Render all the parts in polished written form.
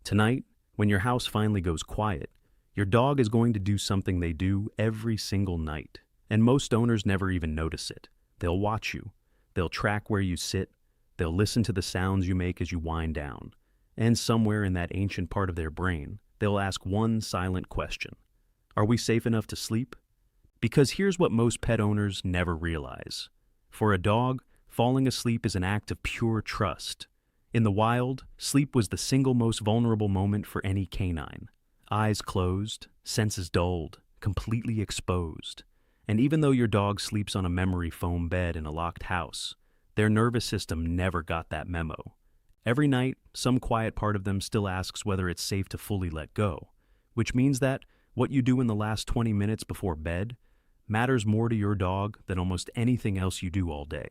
Tonight, when your house finally goes quiet, your dog is going to do something they do every single night. And most owners never even notice it. They'll watch you. They'll track where you sit. They'll listen to the sounds you make as you wind down. And somewhere in that ancient part of their brain, they'll ask one silent question. Are we safe enough to sleep? Because here's what most pet owners never realize. For a dog, falling asleep is an act of pure trust. In the wild, sleep was the single most vulnerable moment for any canine. Eyes closed, senses dulled, completely exposed. And even though your dog sleeps on a memory foam bed in a locked house, their nervous system never got that memo. Every night, some quiet part of them still asks whether it's safe to fully let go, which means that what you do in the last 20 minutes before bed matters more to your dog than almost anything else you do all day.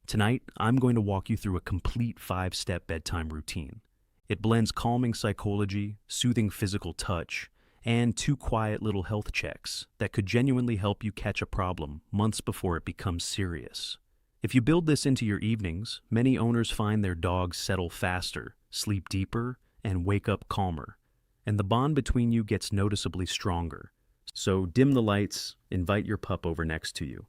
Tonight, I'm going to walk you through a complete 5-step bedtime routine. It blends calming psychology, soothing physical touch, and 2 quiet little health checks that could genuinely help you catch a problem months before it becomes serious. If you build this into your evenings, many owners find their dogs settle faster, sleep deeper, and wake up calmer. And the bond between you gets noticeably stronger. So dim the lights, invite your pup over next to you,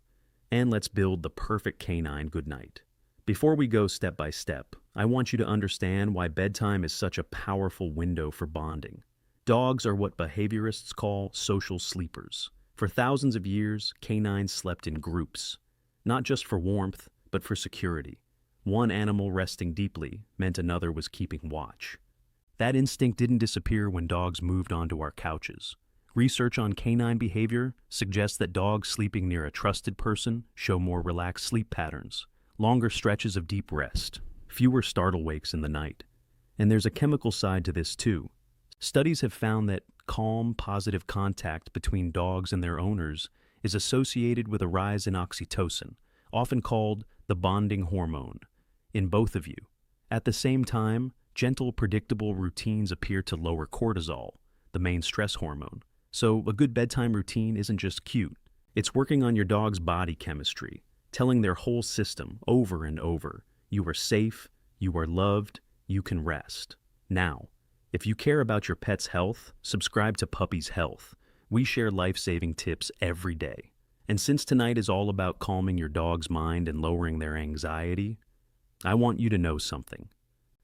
and let's build the perfect canine goodnight. Before we go step by step, I want you to understand why bedtime is such a powerful window for bonding. Dogs are what behaviorists call social sleepers. For thousands of years, canines slept in groups, not just for warmth, but for security. One animal resting deeply meant another was keeping watch. That instinct didn't disappear when dogs moved onto our couches. Research on canine behavior suggests that dogs sleeping near a trusted person show more relaxed sleep patterns, longer stretches of deep rest, fewer startle wakes in the night. And there's a chemical side to this too. Studies have found that calm, positive contact between dogs and their owners is associated with a rise in oxytocin, often called the bonding hormone, in both of you. At the same time, gentle, predictable routines appear to lower cortisol, the main stress hormone. So a good bedtime routine isn't just cute. It's working on your dog's body chemistry, telling their whole system over and over, you are safe, you are loved, you can rest. Now, if you care about your pet's health, subscribe to Puppy's Health. We share life-saving tips every day. And since tonight is all about calming your dog's mind and lowering their anxiety, I want you to know something.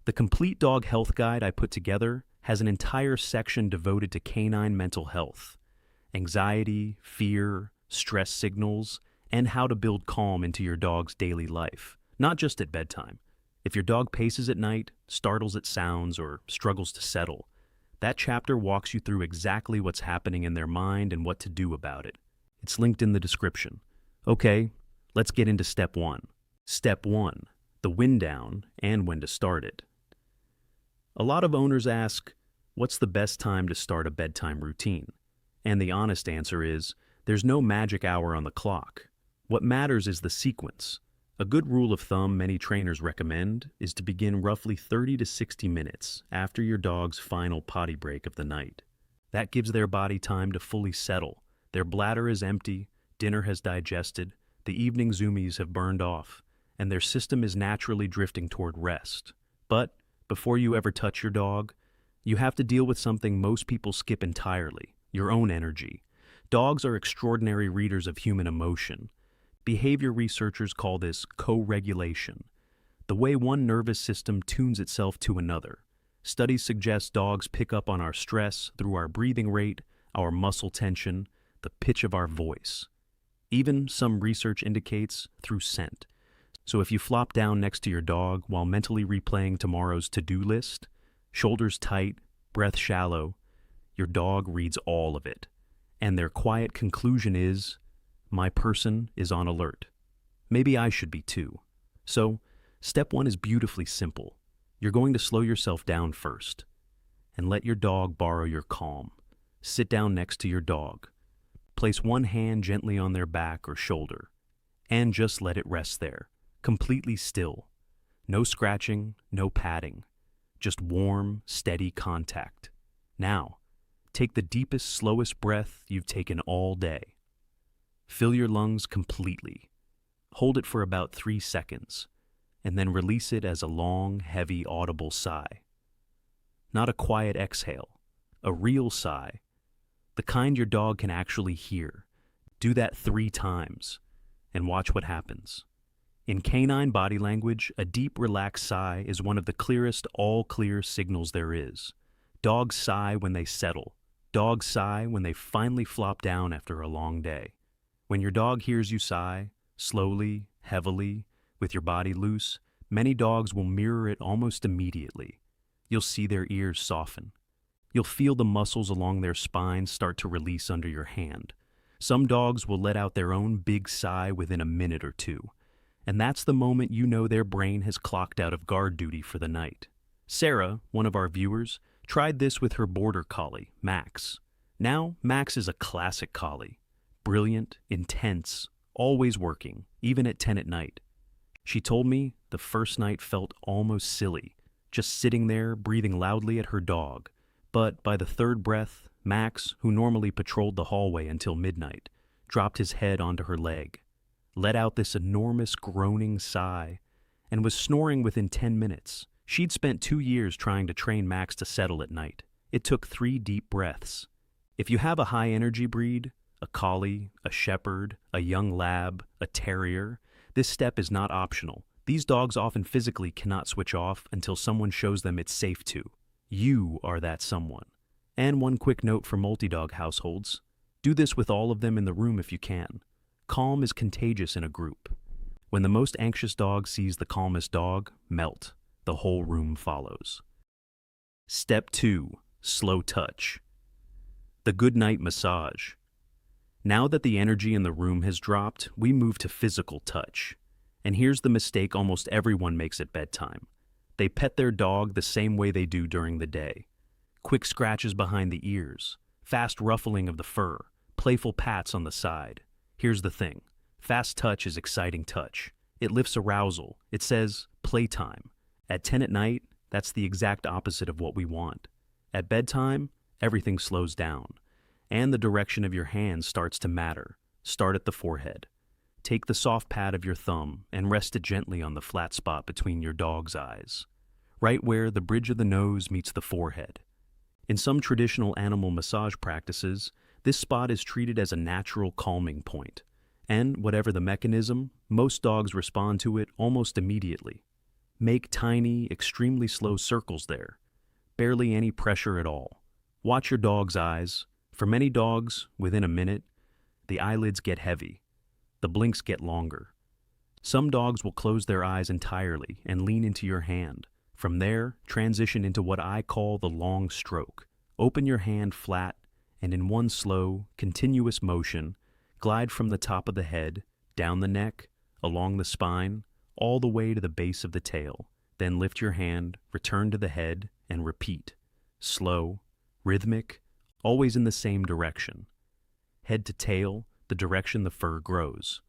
The complete dog health guide I put together has an entire section devoted to canine mental health, anxiety, fear, stress signals, and how to build calm into your dog's daily life, not just at bedtime. If your dog paces at night, startles at sounds, or struggles to settle, that chapter walks you through exactly what's happening in their mind and what to do about it. It's linked in the description. Okay, let's get into step 1. Step 1, the wind down and when to start it. A lot of owners ask, what's the best time to start a bedtime routine? And the honest answer is, there's no magic hour on the clock. What matters is the sequence. A good rule of thumb many trainers recommend is to begin roughly 30 to 60 minutes after your dog's final potty break of the night. That gives their body time to fully settle. Their bladder is empty, dinner has digested, the evening zoomies have burned off, and their system is naturally drifting toward rest. But before you ever touch your dog, you have to deal with something most people skip entirely, your own energy. Dogs are extraordinary readers of human emotion. Behavior researchers call this co-regulation, the way one nervous system tunes itself to another. Studies suggest dogs pick up on our stress through our breathing rate, our muscle tension, the pitch of our voice. Even some research indicates through scent. So if you flop down next to your dog while mentally replaying tomorrow's to-do list, shoulders tight, breath shallow, your dog reads all of it. And their quiet conclusion is, my person is on alert. Maybe I should be too. So, step 1 is beautifully simple. You're going to slow yourself down first and let your dog borrow your calm. Sit down next to your dog. Place one hand gently on their back or shoulder and just let it rest there, completely still. No scratching, no patting, just warm, steady contact. Now, take the deepest, slowest breath you've taken all day. Fill your lungs completely. Hold it for about 3 seconds, and then release it as a long, heavy, audible sigh. not a quiet exhale, a real sigh, the kind your dog can actually hear. Do that 3 times and watch what happens. In canine body language, a deep, relaxed sigh is one of the clearest all-clear signals there is. Dogs sigh when they settle. Dogs sigh when they finally flop down after a long day. When your dog hears you sigh, slowly, heavily, with your body loose, many dogs will mirror it almost immediately. You'll see their ears soften. You'll feel the muscles along their spine start to release under your hand. Some dogs will let out their own big sigh within a minute or two. And that's the moment you know their brain has clocked out of guard duty for the night. Sarah, one of our viewers, tried this with her border collie, Max. Now, Max is a classic collie. Brilliant, intense, always working, even at 10 at night. She told me the first night felt almost silly, just sitting there breathing loudly at her dog. But by the third breath, Max, who normally patrolled the hallway until midnight, dropped his head onto her leg, let out this enormous groaning sigh, and was snoring within 10 minutes. She'd spent 2 years trying to train Max to settle at night. It took 3 deep breaths. If you have a high-energy breed, a collie, a shepherd, a young lab, a terrier, this step is not optional. These dogs often physically cannot switch off until someone shows them it's safe to. You are that someone. And one quick note for multi-dog households. Do this with all of them in the room if you can. Calm is contagious in a group. When the most anxious dog sees the calmest dog melt, the whole room follows. Step 2. Slow touch. The goodnight massage. Now that the energy in the room has dropped, we move to physical touch. And here's the mistake almost everyone makes at bedtime. They pet their dog the same way they do during the day. Quick scratches behind the ears, fast ruffling of the fur, playful pats on the side. Here's the thing. Fast touch is exciting touch. It lifts arousal. It says, playtime. At 10 at night, that's the exact opposite of what we want. At bedtime, everything slows down. And the direction of your hand starts to matter. Start at the forehead. Take the soft pad of your thumb and rest it gently on the flat spot between your dog's eyes, right where the bridge of the nose meets the forehead. In some traditional animal massage practices, this spot is treated as a natural calming point, and whatever the mechanism, most dogs respond to it almost immediately. Make tiny, extremely slow circles there, barely any pressure at all. Watch your dog's eyes. For many dogs, within a minute, the eyelids get heavy. The blinks get longer. Some dogs will close their eyes entirely and lean into your hand. From there, transition into what I call the long stroke. Open your hand flat and in one slow, continuous motion, glide from the top of the head, down the neck, along the spine, all the way to the base of the tail. Then lift your hand, return to the head, and repeat. Slow, rhythmic, always in the same direction. Head to tail, the direction the fur grows.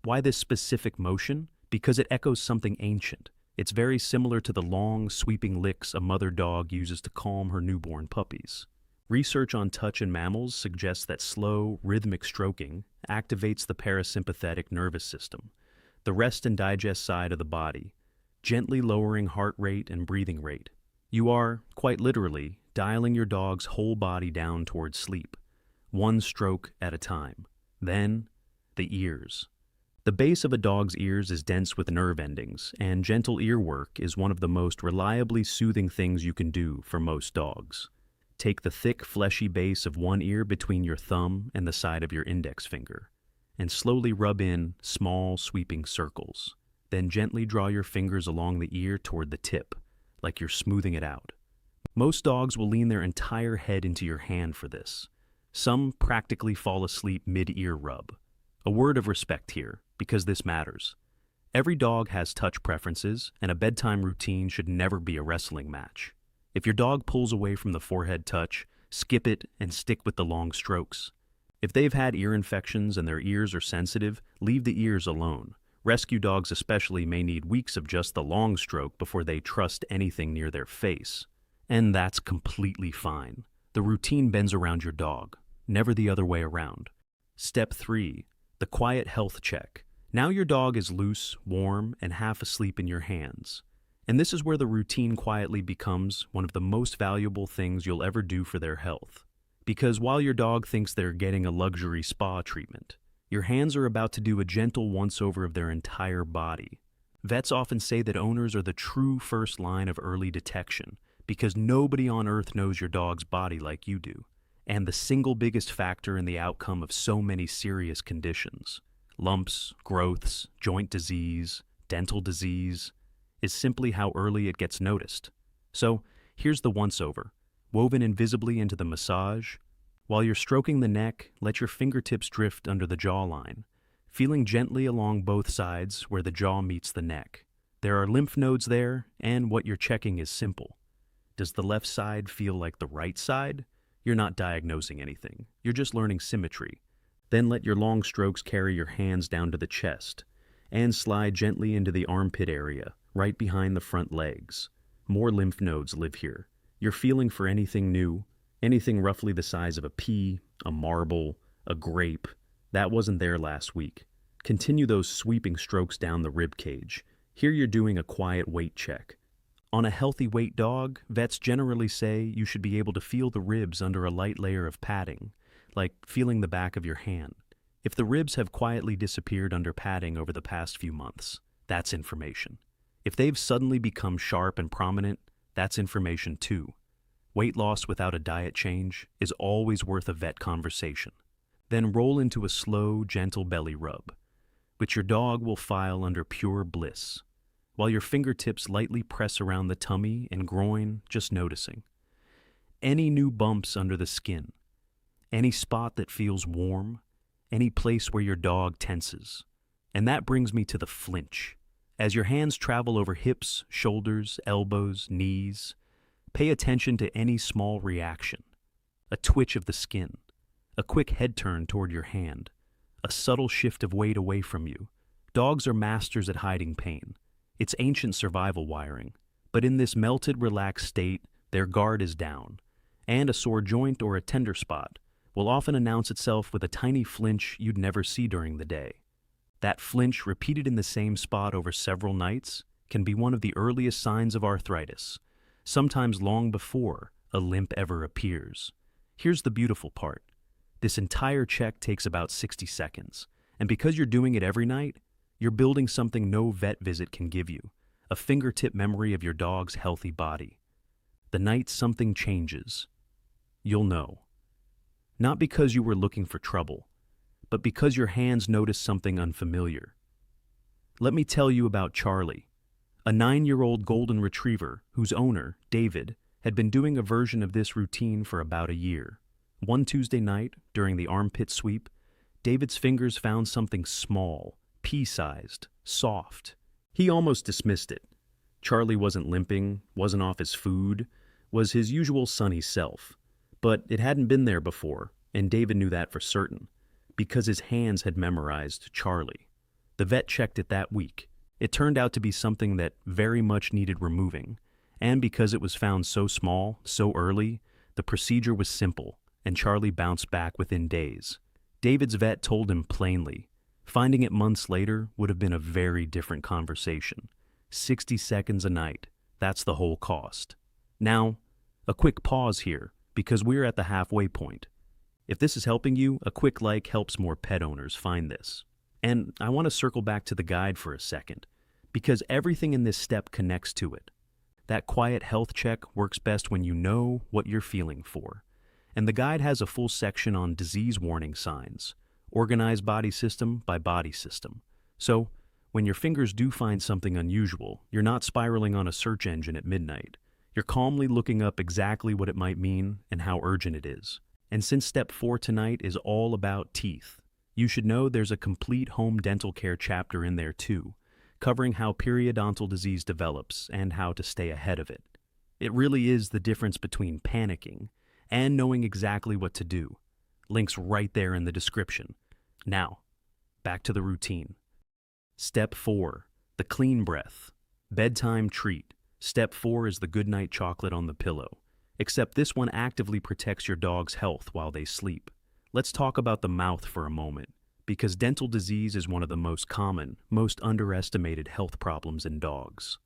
Why this specific motion? Because it echoes something ancient. It's very similar to the long, sweeping licks a mother dog uses to calm her newborn puppies. Research on touch in mammals suggests that slow, rhythmic stroking activates the parasympathetic nervous system, the rest and digest side of the body, gently lowering heart rate and breathing rate. You are, quite literally, dialing your dog's whole body down towards sleep, one stroke at a time. Then, the ears. The base of a dog's ears is dense with nerve endings, and gentle ear work is one of the most reliably soothing things you can do for most dogs. Take the thick, fleshy base of one ear between your thumb and the side of your index finger, and slowly rub in small, sweeping circles. Then gently draw your fingers along the ear toward the tip, like you're smoothing it out. Most dogs will lean their entire head into your hand for this. Some practically fall asleep mid-ear rub. A word of respect here, because this matters. Every dog has touch preferences, and a bedtime routine should never be a wrestling match. If your dog pulls away from the forehead touch, skip it and stick with the long strokes. If they've had ear infections and their ears are sensitive, leave the ears alone. Rescue dogs especially may need weeks of just the long stroke before they trust anything near their face. And that's completely fine. The routine bends around your dog, never the other way around. Step 3. The quiet health check. Now your dog is loose, warm, and half asleep in your hands. And this is where the routine quietly becomes one of the most valuable things you'll ever do for their health. Because while your dog thinks they're getting a luxury spa treatment, your hands are about to do a gentle once-over of their entire body. Vets often say that owners are the true first line of early detection because nobody on earth knows your dog's body like you do, and the single biggest factor in the outcome of so many serious conditions, lumps, growths, joint disease, dental disease, is simply how early it gets noticed. So, here's the once-over, woven invisibly into the massage. While you're stroking the neck, let your fingertips drift under the jawline, feeling gently along both sides where the jaw meets the neck. There are lymph nodes there, and what you're checking is simple. Does the left side feel like the right side? You're not diagnosing anything. You're just learning symmetry. Then let your long strokes carry your hands down to the chest, and slide gently into the armpit area, right behind the front legs. More lymph nodes live here. You're feeling for anything new, anything roughly the size of a pea, a marble, a grape. That wasn't there last week. Continue those sweeping strokes down the rib cage. Here you're doing a quiet weight check. On a healthy weight dog, vets generally say you should be able to feel the ribs under a light layer of padding, like feeling the back of your hand. If the ribs have quietly disappeared under padding over the past few months, that's information. If they've suddenly become sharp and prominent, that's information too. Weight loss without a diet change is always worth a vet conversation. Then roll into a slow, gentle belly rub, which your dog will file under pure bliss, while your fingertips lightly press around the tummy and groin, just noticing. Any new bumps under the skin, any spot that feels warm, any place where your dog tenses. And that brings me to the flinch. As your hands travel over hips, shoulders, elbows, knees, pay attention to any small reaction. A twitch of the skin, a quick head turn toward your hand, a subtle shift of weight away from you. Dogs are masters at hiding pain. It's ancient survival wiring. But in this melted, relaxed state, their guard is down, and a sore joint or a tender spot will often announce itself with a tiny flinch you'd never see during the day. That flinch, repeated in the same spot over several nights, can be one of the earliest signs of arthritis, sometimes long before a limp ever appears. Here's the beautiful part. This entire check takes about 60 seconds, and because you're doing it every night, you're building something no vet visit can give you, a fingertip memory of your dog's healthy body. The night something changes, you'll know. Not because you were looking for trouble, but because your hands noticed something unfamiliar. Let me tell you about Charlie, a 9-year-old golden retriever whose owner, David, had been doing a version of this routine for about a year. One Tuesday night, during the armpit sweep, David's fingers found something small, pea-sized, soft. He almost dismissed it. Charlie wasn't limping, wasn't off his food, was his usual sunny self. But it hadn't been there before, and David knew that for certain, because his hands had memorized Charlie. The vet checked it that week. It turned out to be something that very much needed removing, and because it was found so small, so early, the procedure was simple, and Charlie bounced back within days. David's vet told him plainly, finding it months later would have been a very different conversation. 60 seconds a night, that's the whole cost. Now, a quick pause here, because we're at the halfway point. If this is helping you, a quick like helps more pet owners find this. And I want to circle back to the guide for a second, because everything in this step connects to it. That quiet health check works best when you know what you're feeling for. And the guide has a full section on disease warning signs, organized body system by body system. So, when your fingers do find something unusual, you're not spiraling on a search engine at midnight. You're calmly looking up exactly what it might mean and how urgent it is. And since step 4 tonight is all about teeth, you should know there's a complete home dental care chapter in there too, covering how periodontal disease develops and how to stay ahead of it. It really is the difference between panicking and knowing exactly what to do. Links right there in the description. Now, back to the routine. Step 4, the clean breath. Bedtime treat. Step 4 is the goodnight chocolate on the pillow. Except this one actively protects your dog's health while they sleep. Let's talk about the mouth for a moment, because dental disease is one of the most common, most underestimated health problems in dogs.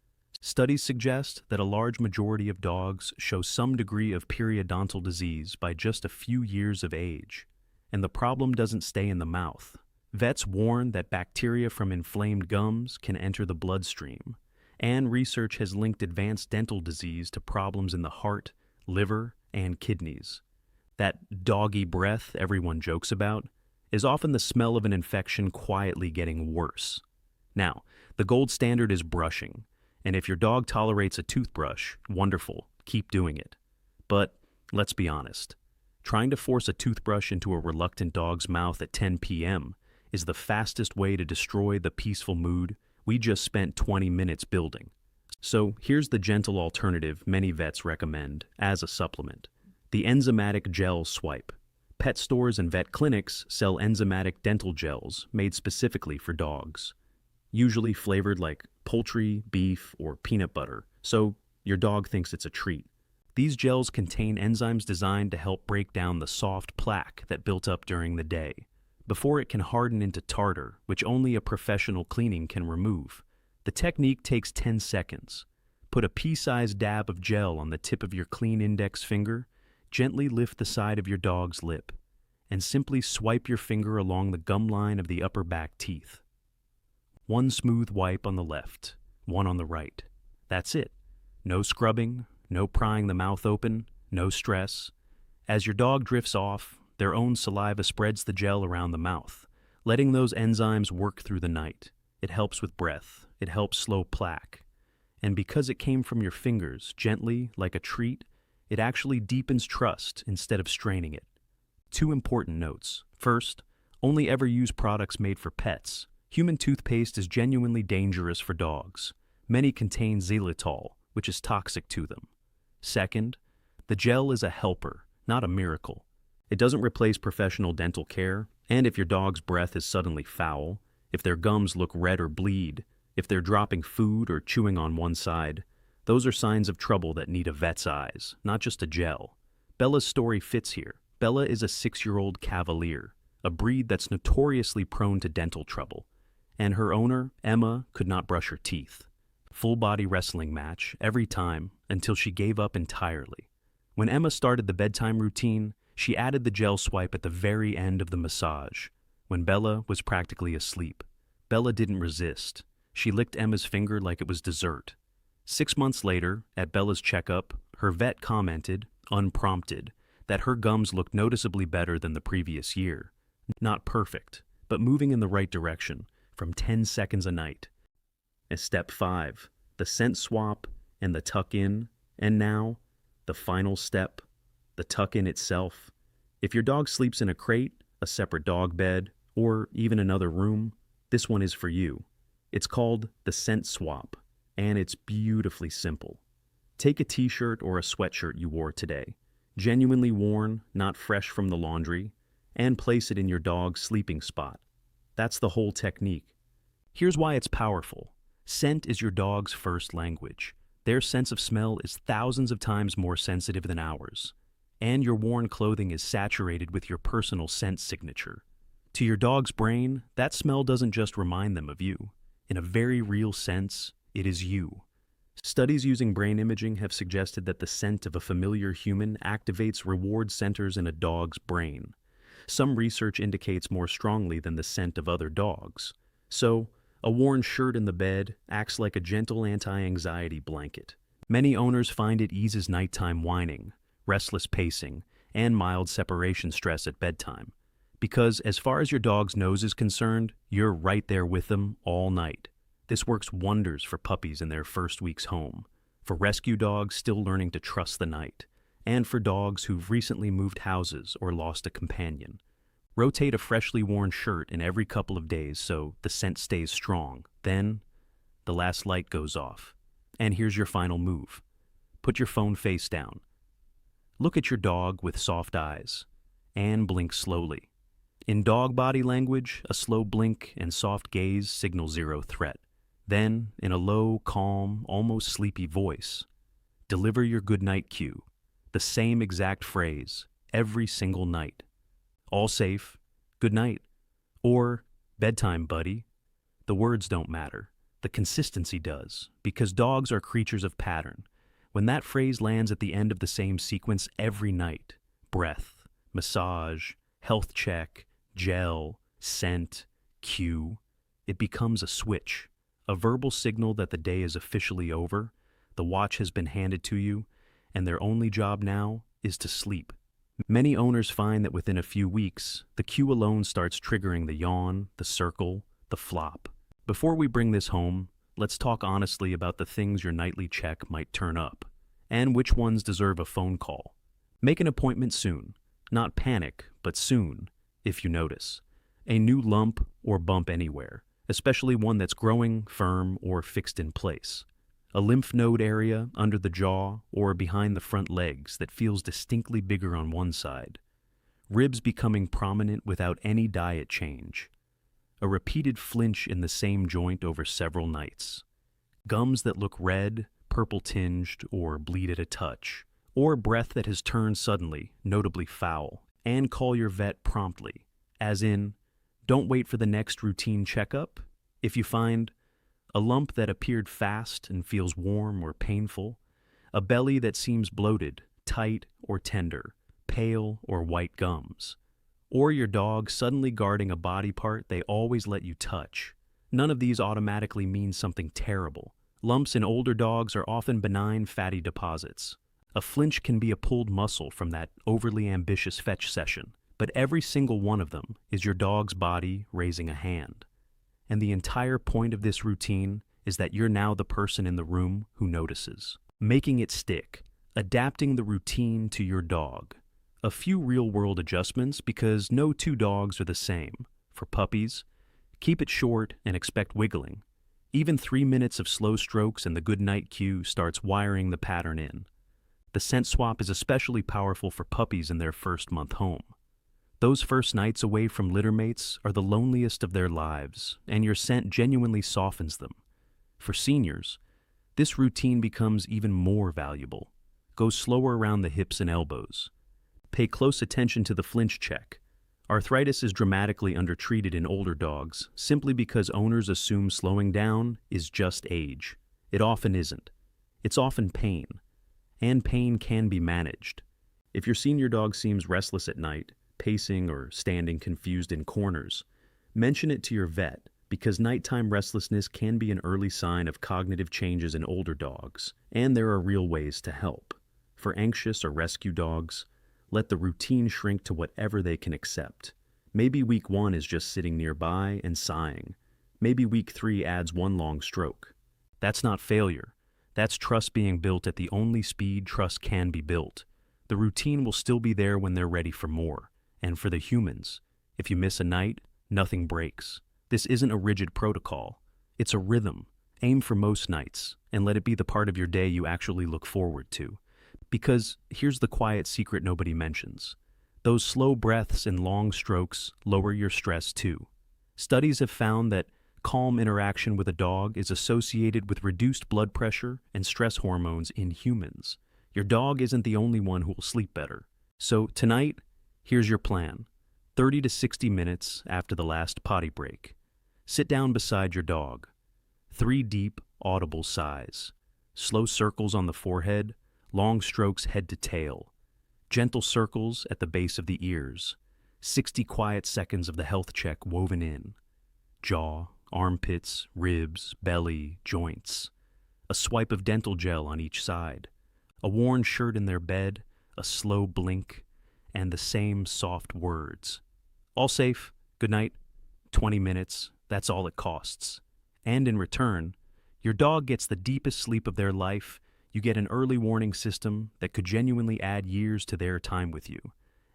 Studies suggest that a large majority of dogs show some degree of periodontal disease by just a few years of age, and the problem doesn't stay in the mouth. Vets warn that bacteria from inflamed gums can enter the bloodstream, and research has linked advanced dental disease to problems in the heart, liver, and kidneys. That doggy breath everyone jokes about is often the smell of an infection quietly getting worse. Now, the gold standard is brushing, and if your dog tolerates a toothbrush, wonderful, keep doing it. But let's be honest, trying to force a toothbrush into a reluctant dog's mouth at 10 p.m. is the fastest way to destroy the peaceful mood we just spent 20 minutes building. So here's the gentle alternative many vets recommend as a supplement: the enzymatic gel swipe. Pet stores and vet clinics sell enzymatic dental gels made specifically for dogs, usually flavored like poultry, beef, or peanut butter, so your dog thinks it's a treat. These gels contain enzymes designed to help break down the soft plaque that built up during the day, before it can harden into tartar, which only a professional cleaning can remove. The technique takes 10 seconds. Put a pea-sized dab of gel on the tip of your clean index finger, gently lift the side of your dog's lip, and simply swipe your finger along the gum line of the upper back teeth. One smooth wipe on the left, one on the right. That's it. No scrubbing, no prying the mouth open, no stress. As your dog drifts off, their own saliva spreads the gel around the mouth, letting those enzymes work through the night. It helps with breath. It helps slow plaque. And because it came from your fingers, gently, like a treat, it actually deepens trust instead of straining it. 2 important notes. First, only ever use products made for pets. Human toothpaste is genuinely dangerous for dogs. Many contain xylitol, which is toxic to them. Second, the gel is a helper, not a miracle. It doesn't replace professional dental care, and if your dog's breath is suddenly foul, if their gums look red or bleed, if they're dropping food or chewing on one side, those are signs of trouble that need a vet's eyes, not just a gel. Bella's story fits here. Bella is a 6-year-old Cavalier, a breed that's notoriously prone to dental trouble, and her owner, Emma, could not brush her teeth. Full-body wrestling match every time until she gave up entirely. When Emma started the bedtime routine, she added the gel swipe at the very end of the massage, when Bella was practically asleep. Bella didn't resist. She licked Emma's finger like it was dessert. 6 months later, at Bella's checkup, her vet commented, unprompted, that her gums looked noticeably better than the previous year. Not perfect, but moving in the right direction, from 10 seconds a night. As step 5, the scent swap and the tuck-in, and now, the final step, the tuck-in itself. If your dog sleeps in a crate, a separate dog bed, or even another room, this one is for you. It's called the scent swap, and it's beautifully simple. Take a t-shirt or a sweatshirt you wore today, genuinely worn, not fresh from the laundry, and place it in your dog's sleeping spot. That's the whole technique. Here's why it's powerful. Scent is your dog's first language. Their sense of smell is thousands of times more sensitive than ours, and your worn clothing is saturated with your personal scent signature. To your dog's brain, that smell doesn't just remind them of you. In a very real sense, it is you. Studies using brain imaging have suggested that the scent of a familiar human activates reward centers in a dog's brain. Some research indicates more strongly than the scent of other dogs. So, a worn shirt in the bed acts like a gentle anti-anxiety blanket. Many owners find it eases nighttime whining, restless pacing, and mild separation stress at bedtime. Because as far as your dog's nose is concerned, you're right there with them all night. This works wonders for puppies in their first weeks home, for rescue dogs still learning to trust the night, and for dogs who've recently moved houses or lost a companion. Rotate a freshly worn shirt in every couple of days so the scent stays strong. Then, the last light goes off. And here's your final move. Put your phone face down. Look at your dog with soft eyes, and blink slowly. In dog body language, a slow blink and soft gaze signal zero threat. Then, in a low, calm, almost sleepy voice, deliver your goodnight cue, the same exact phrase, every single night. All safe, good night, or bedtime, buddy. The words don't matter. The consistency does, because dogs are creatures of pattern. When that phrase lands at the end of the same sequence every night, breath, massage, health check, gel, scent, cue, it becomes a switch, a verbal signal that the day is officially over, the watch has been handed to you, and their only job now is to sleep. Many owners find that within a few weeks, the cue alone starts triggering the yawn, the circle, the flop. Before we bring this home, let's talk honestly about the things your nightly check might turn up, and which ones deserve a phone call. Make an appointment soon. Not panic, but soon, if you notice. A new lump or bump anywhere, especially one that's growing, firm, or fixed in place. A lymph node area under the jaw or behind the front legs that feels distinctly bigger on one side. Ribs becoming prominent without any diet change. A repeated flinch in the same joint over several nights. Gums that look red, purple-tinged, or bleed at a touch. Or breath that has turned suddenly, notably foul. And call your vet promptly. As in, don't wait for the next routine checkup. If you find a lump that appeared fast and feels warm or painful, a belly that seems bloated, tight or tender, pale or white gums, or your dog suddenly guarding a body part they always let you touch. None of these automatically means something terrible. Lumps in older dogs are often benign fatty deposits. A flinch can be a pulled muscle from that overly ambitious fetch session, but every single one of them is your dog's body raising a hand. And the entire point of this routine is that you're now the person in the room who notices. Making it stick, adapting the routine to your dog. A few real-world adjustments because no two dogs are the same. For puppies, keep it short and expect wiggling. Even 3 minutes of slow strokes and the goodnight cue starts wiring the pattern in. The scent swap is especially powerful for puppies in their first month home. Those first nights away from littermates are the loneliest of their lives, and your scent genuinely softens them. For seniors, this routine becomes even more valuable. Go slower around the hips and elbows. Pay close attention to the flinch check. Arthritis is dramatically undertreated in older dogs simply because owners assume slowing down is just age. It often isn't. It's often pain, and pain can be managed. If your senior dog seems restless at night, pacing or standing confused in corners, mention it to your vet because nighttime restlessness can be an early sign of cognitive changes in older dogs, and there are real ways to help. For anxious or rescue dogs, let the routine shrink to whatever they can accept. Maybe week 1 is just sitting nearby and sighing. Maybe week 3 adds one long stroke. That's not failure. That's trust being built at the only speed trust can be built. The routine will still be there when they're ready for more. And for the humans, if you miss a night, nothing breaks. This isn't a rigid protocol. It's a rhythm. Aim for most nights, and let it be the part of your day you actually look forward to. Because here's the quiet secret nobody mentions. Those slow breaths and long strokes lower your stress too. Studies have found that calm interaction with a dog is associated with reduced blood pressure and stress hormones in humans. Your dog isn't the only one who will sleep better. So tonight, here's your plan. 30 to 60 minutes after the last potty break. Sit down beside your dog. 3 deep, audible sighs. Slow circles on the forehead, long strokes head to tail. Gentle circles at the base of the ears. 60 quiet seconds of the health check woven in. Jaw, armpits, ribs, belly, joints. A swipe of dental gel on each side. A worn shirt in their bed, a slow blink, and the same soft words. All safe, good night, 20 minutes, that's all it costs. And in return, your dog gets the deepest sleep of their life. You get an early warning system that could genuinely add years to their time with you.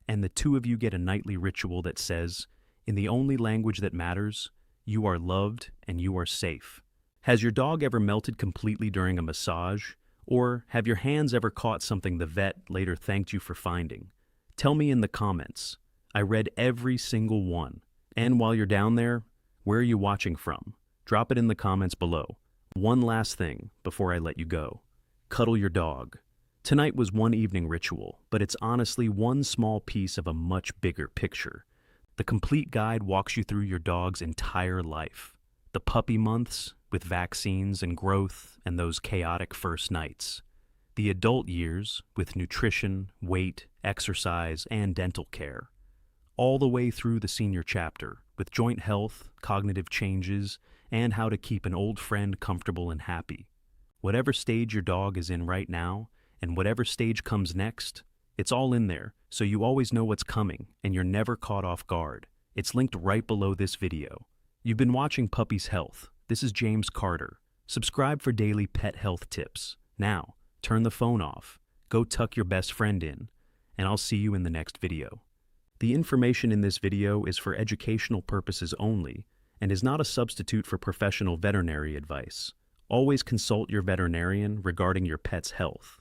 And the two of you get a nightly ritual that says, in the only language that matters, you are loved and you are safe. Has your dog ever melted completely during a massage? Or have your hands ever caught something the vet later thanked you for finding? Tell me in the comments. I read every single one. And while you're down there, where are you watching from? Drop it in the comments below. One last thing before I let you go. Cuddle your dog. Tonight was one evening ritual, but it's honestly one small piece of a much bigger picture. The complete guide walks you through your dog's entire life. The puppy months, with vaccines and growth and those chaotic first nights. The adult years, with nutrition, weight, exercise, and dental care. All the way through the senior chapter, with joint health, cognitive changes, and how to keep an old friend comfortable and happy. Whatever stage your dog is in right now, and whatever stage comes next, it's all in there, so you always know what's coming, and you're never caught off guard. It's linked right below this video. You've been watching Puppy's Health. This is James Carter. Subscribe for daily pet health tips. Now, turn the phone off, go tuck your best friend in, and I'll see you in the next video. The information in this video is for educational purposes only and is not a substitute for professional veterinary advice. Always consult your veterinarian regarding your pet's health.